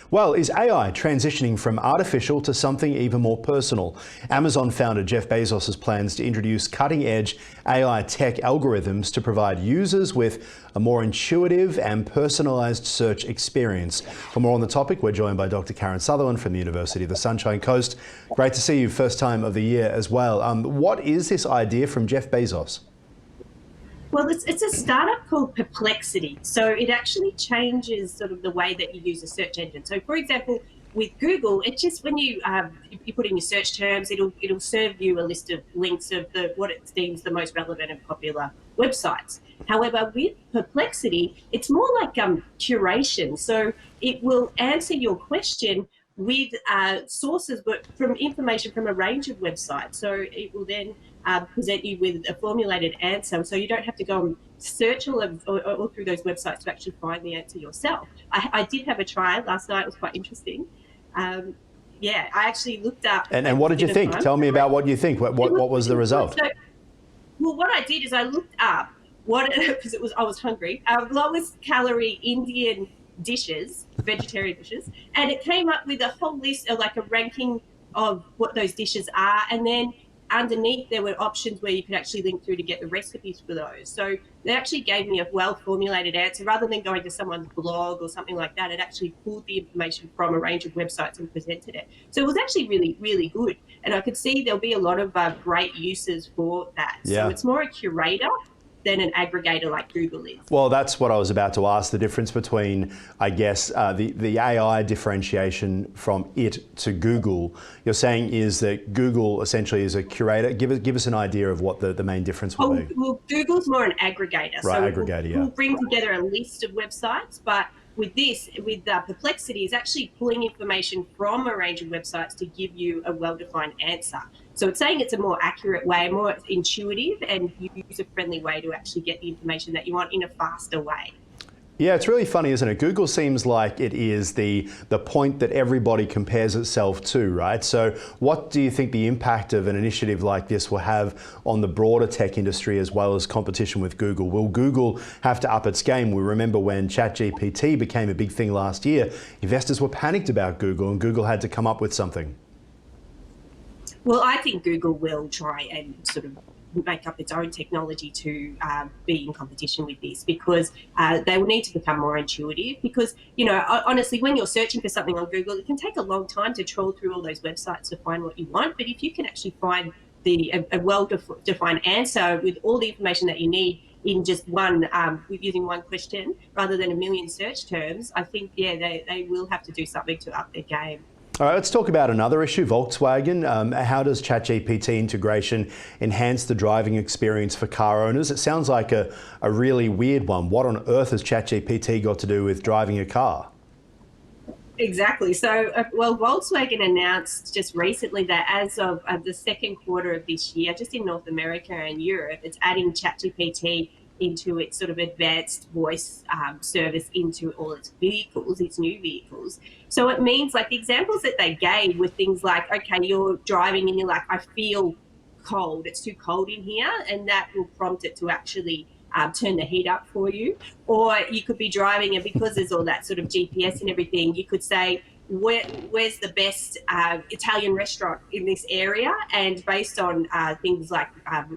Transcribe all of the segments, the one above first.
Well, is AI transitioning from artificial to something even more personal? Amazon founder Jeff Bezos' plans to introduce cutting-edge AI tech algorithms to provide users with a more intuitive and personalised search experience. For more on the topic, we're joined by Dr. Karen Sutherland from the University of the Sunshine Coast. Great to see you, first time of the year as well. What is this idea from Jeff Bezos? Well, it's a startup called Perplexity. So it actually changes sort of the way that you use a search engine. So, for example, with Google, it's just when you put in your search terms, it'll serve you a list of links of what it deems the most relevant and popular websites. However, with Perplexity, it's more like curation. So it will answer your question with sources, but from information from a range of websites. So it will then present you with a formulated answer, so you don't have to go and search all through those websites to actually find the answer yourself. I did have a try last night. It was quite interesting. Yeah, I actually looked up. And what did you think? Tell me about what you think. What was the result? So, well, what I did is I looked up because I was hungry. Lowest calorie Indian dishes, vegetarian dishes, and it came up with a whole list of like a ranking of what those dishes are, and then underneath there were options where you could actually link through to get the recipes for those. So they actually gave me a well-formulated answer rather than going to someone's blog or something like that. It actually pulled the information from a range of websites and presented it. So it was actually really, really good. And I could see there'll be a lot of great uses for that. Yeah. So it's more a curator than an aggregator like Google is. Well, that's what I was about to ask, the difference between, I guess, the AI differentiation from it to Google. You're saying is that Google essentially is a curator. Give us an idea of what the main difference will be. Well, Google's more an aggregator. Right, so aggregator, we'll bring together a list of websites, but with Perplexity is actually pulling information from a range of websites to give you a well-defined answer. So it's saying it's a more accurate way, more intuitive and user-friendly way to actually get the information that you want in a faster way. Yeah, it's really funny, isn't it? Google seems like it is the point that everybody compares itself to, right? So what do you think the impact of an initiative like this will have on the broader tech industry as well as competition with Google? Will Google have to up its game? We remember when ChatGPT became a big thing last year, investors were panicked about Google and Google had to come up with something. Well, I think Google will try and sort of make up its own technology to be in competition with this, because they will need to become more intuitive. Because, you know, honestly, when you're searching for something on Google, it can take a long time to troll through all those websites to find what you want. But if you can actually find a well-defined answer with all the information that you need in just using one question rather than a million search terms, I think, yeah, they will have to do something to up their game. All right, let's talk about another issue, Volkswagen. How does ChatGPT integration enhance the driving experience for car owners? It sounds like a really weird one. What on earth has ChatGPT got to do with driving a car? Exactly. So, well, Volkswagen announced just recently that as of the second quarter of this year, just in North America and Europe, it's adding ChatGPT into its sort of advanced voice service into all its vehicles, its new vehicles. So it means, like, the examples that they gave were things like, okay, you're driving and you're like, I feel cold, it's too cold in here, and that will prompt it to actually turn the heat up for you. Or you could be driving, and because there's all that sort of GPS and everything, you could say, where's the best Italian restaurant in this area? And based on things like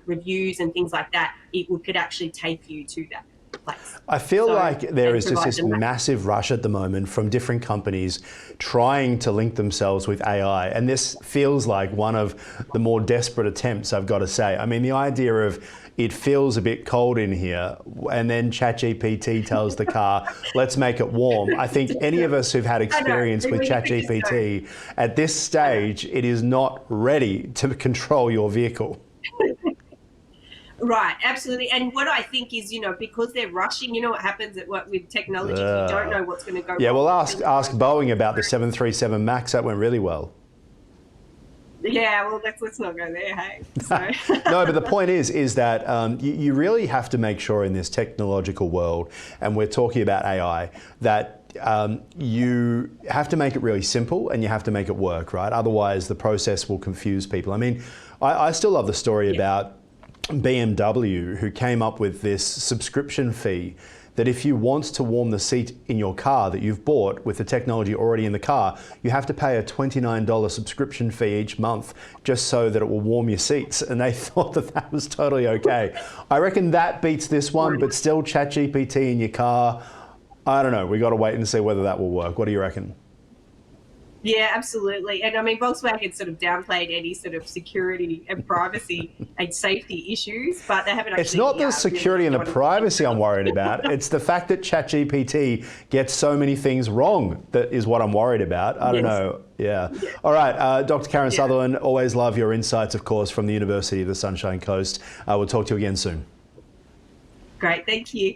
reviews and things like that, it could actually take you to that place. I feel like there is just this massive rush at the moment from different companies trying to link themselves with AI. And this feels like one of the more desperate attempts, I've got to say. I mean, the idea of it feels a bit cold in here, and then ChatGPT tells the car, let's make it warm. I think any of us who've had experience with ChatGPT, at this stage, it is not ready to control your vehicle. Right, absolutely. And what I think is, you know, because they're rushing, you know what happens with technology, you don't know what's going to go wrong. Yeah, well, ask Boeing about the 737 MAX. That went really well. Yeah, well, let's not go there, hey? So. No, but the point is that you really have to make sure in this technological world, and we're talking about AI, that you have to make it really simple and you have to make it work, right? Otherwise, the process will confuse people. I mean, I still love the story about BMW, who came up with this subscription fee that if you want to warm the seat in your car that you've bought with the technology already in the car, you have to pay a $29 subscription fee each month just so that it will warm your seats. And they thought that that was totally okay. I reckon that beats this one, but still ChatGPT in your car, I don't know. We got to wait and see whether that will work. What do you reckon? Yeah, absolutely. And I mean, Volkswagen sort of downplayed any sort of security and privacy and safety issues, but they haven't actually. It's not the security and the privacy I'm worried about. It's the fact that ChatGPT gets so many things wrong that is what I'm worried about. I don't know. Yeah. All right. Dr. Karen Sutherland, always love your insights, of course, from the University of the Sunshine Coast. We'll talk to you again soon. Great. Thank you.